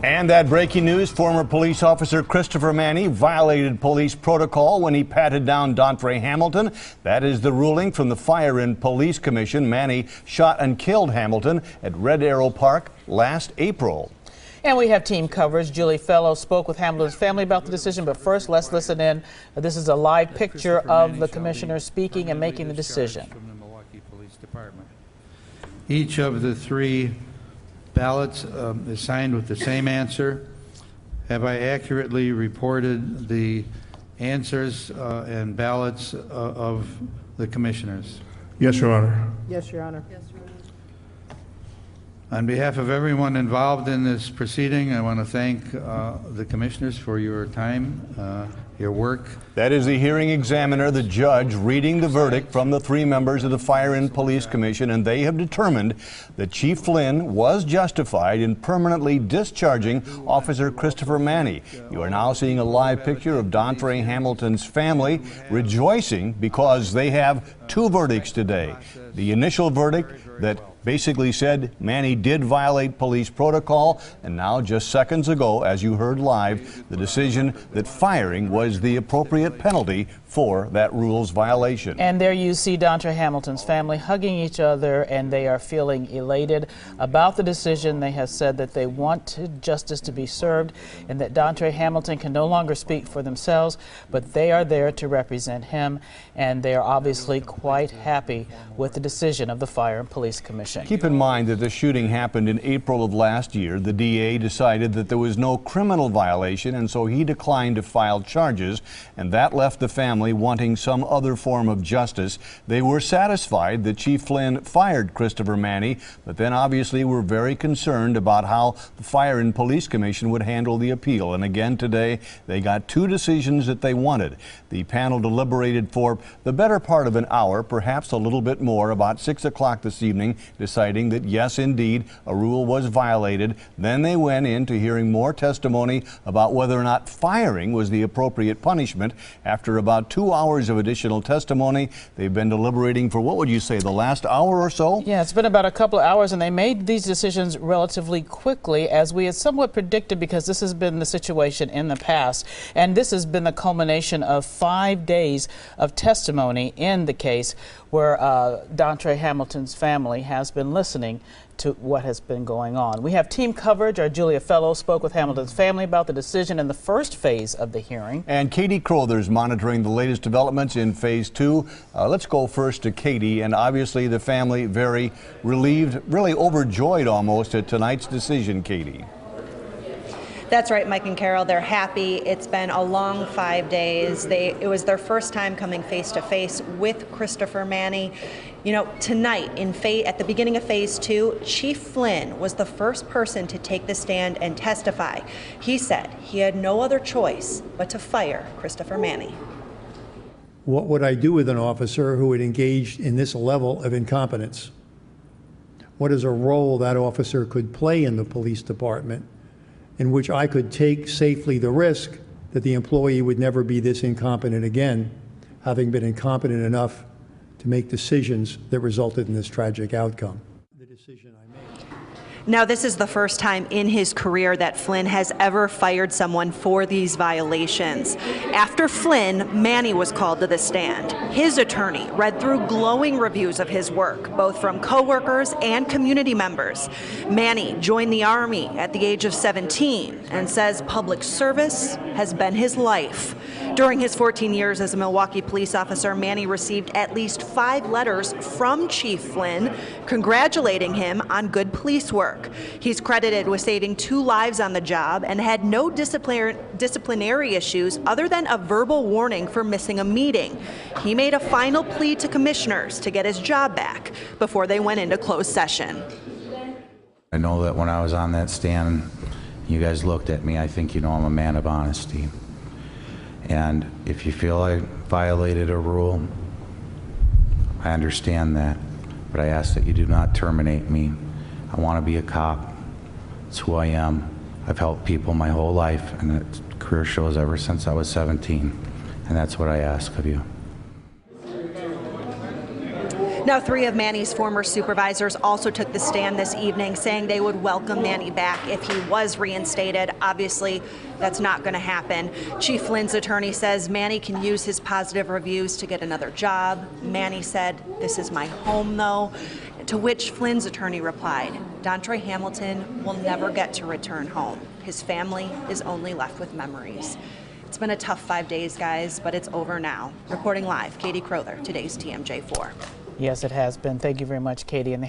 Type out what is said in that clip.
And that breaking news, former police officer Christopher Manney violated police protocol when he patted down Dontre Hamilton. That is the ruling from the Fire and Police Commission. Manney shot and killed Hamilton at Red Arrow Park last April. And we have team coverage. Julie Fellow spoke with Hamilton's family about the decision, but first let's listen in. This is a live picture of the commissioner speaking and making the decision. From the Milwaukee Police Department. Each of the three ballots is signed with the same answer. Have I accurately reported the answers and ballots of the commissioners? Yes, Your Honor. Yes, Your Honor. Yes, Your Honor. On behalf of everyone involved in this proceeding, I want to thank the commissioners for your time, your work. That is the hearing examiner, the judge, reading the verdict from the three members of the Fire and Police Commission, and they have determined that Chief Flynn was justified in permanently discharging Officer Christopher Manney. You are now seeing a live picture of Dontre Hamilton's family rejoicing because they have two verdicts today. The initial verdict that basically said Manney did violate police protocol, and now just seconds ago, as you heard live, the decision that firing was the appropriate penalty for that rules violation. And there you see Dontre Hamilton's family hugging each other, and they are feeling elated about the decision. They have said that they want justice to be served and that Dontre Hamilton can no longer speak for themselves, but they are there to represent him, and they are obviously quite happy with the decision of the Fire and Police Commission. Keep in mind that the shooting happened in April of last year. The DA decided that there was no criminal violation, and so he declined to file charges, and that left the family wanting some other form of justice. They were satisfied that Chief Flynn fired Christopher Manney, but then obviously were very concerned about how the Fire and Police Commission would handle the appeal. And again today, they got two decisions that they wanted. The panel deliberated for the better part of an hour, perhaps a little bit more, about 6 o'clock this evening, deciding that yes, indeed, a rule was violated. Then they went into hearing more testimony about whether or not firing was the appropriate punishment. After about 2 hours of additional testimony, they've been deliberating for, what would you say, the last hour or so? Yeah, it's been about a couple of hours, and they made these decisions relatively quickly, as we had somewhat predicted, because this has been the situation in the past. And this has been the culmination of 5 days of testimony in the case where Dontre Hamilton's family has been listening to what has been going on. We have team coverage. Our Julia Fellow spoke with Hamilton's family about the decision in the first phase of the hearing. And Katie Crowther's monitoring the latest developments in phase 2. Let's go first to Katie, and obviously the family very relieved, really overjoyed almost at tonight's decision, Katie. That's right, Mike and Carol. They're happy. It's been a long 5 days. It was their first time coming face to face with Christopher Manney. You know, tonight, at the beginning of phase 2, Chief Flynn was the first person to take the stand and testify. He said he had no other choice but to fire Christopher Manney. What would I do with an officer who had engaged in this level of incompetence? What is a role that officer could play in the police department in which I could take safely the risk that the employee would never be this incompetent again, having been incompetent enough to make decisions that resulted in this tragic outcome. The decision I made. Now, this is the first time in his career that Flynn has ever fired someone for these violations. After Flynn, Manney was called to the stand. His attorney read through glowing reviews of his work, both from coworkers and community members. Manney joined the Army at the age of 17 and says public service has been his life. During his 14 years as a Milwaukee police officer, Manney received at least 5 letters from Chief Flynn congratulating him on good police work. He's credited with saving 2 lives on the job and had no disciplinary issues other than a verbal warning for missing a meeting. He made a final plea to commissioners to get his job back before they went into closed session. I know that when I was on that stand, you guys looked at me. I think you know I'm a man of honesty. And if you feel I violated a rule, I understand that. But I ask that you do not terminate me. I want to be a cop. It's who I am. I've helped people my whole life, and that career shows ever since I was 17. And that's what I ask of you. Now, 3 of Manny's former supervisors also took the stand this evening, saying they would welcome Manny back if he was reinstated. Obviously, that's not going to happen. Chief Flynn's attorney says Manny can use his positive reviews to get another job. Manny said, "This is my home, though." To which Flynn's attorney replied, "Dontre Hamilton will never get to return home. His family is only left with memories." It's been a tough 5 days, guys, but it's over now. Reporting live, Katie Crowther, today's TMJ4. Yes, it has been. Thank you very much, Katie. And the